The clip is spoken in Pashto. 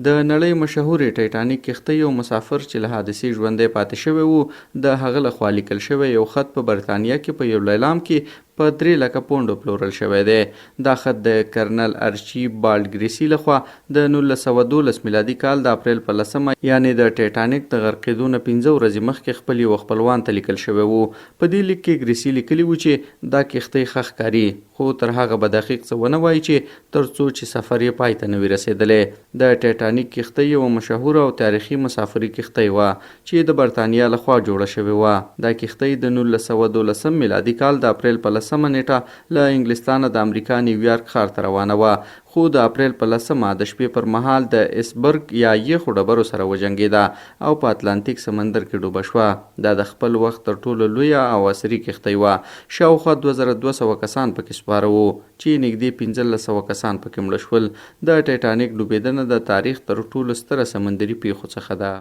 د نړۍ مشهورې ټایټانیک کښتۍ یو مسافر چې له حادثې ژوندی پاتې شوی و د هغه لخوا لیکل شوی یو خط په برطانیه کې په یو لیلام کې په 3 لکه پونډو پلورل شوی دی. دا خط د کرنل ارچی بالډ ګریسي لخوا د 1912 میلادي کال د اپریل په 10 یعنې د ټایټانیک د غرقېدو نه 15 ورځې مخکې خپل یو خپلوان ته لیکل شوی و. په دې لیک کې ګریسي لیکلي و چې دا کښتۍ ښه ښکاري، خو تر هغه به دقیق څه ونه وایي چې تر څو چې سفر یې پای ته نه وي رسېدلی. د ټایټانیک کښتۍ یوه مشهوره او تاریخي مسافري کښتۍ وه چې د برطانیه لخوا جوړه شوې وه. دا کښتۍ د 1912 میلادي کال د اپریل په 10 نیټه له انګلستانه د امریکا نیویارک ښار ته روانه وه، خو د اپریل په 10 د شپې پر مهال د ایسبرګ یا یخو ډبرو سره وجنګېده او په اتلانتیک سمندر کې ډوبه شوه. دا د خپل وخت تر ټولو لویه او عصري کښتۍ وه. شاوخوا 2200 کسان پکې سپاره وو چې نږدې 1500 کسان پکې مړه شول. د ټایټانیک ډوبېدنه د تاریخ تر ټولو ستره سمندري پیښو څخه ده.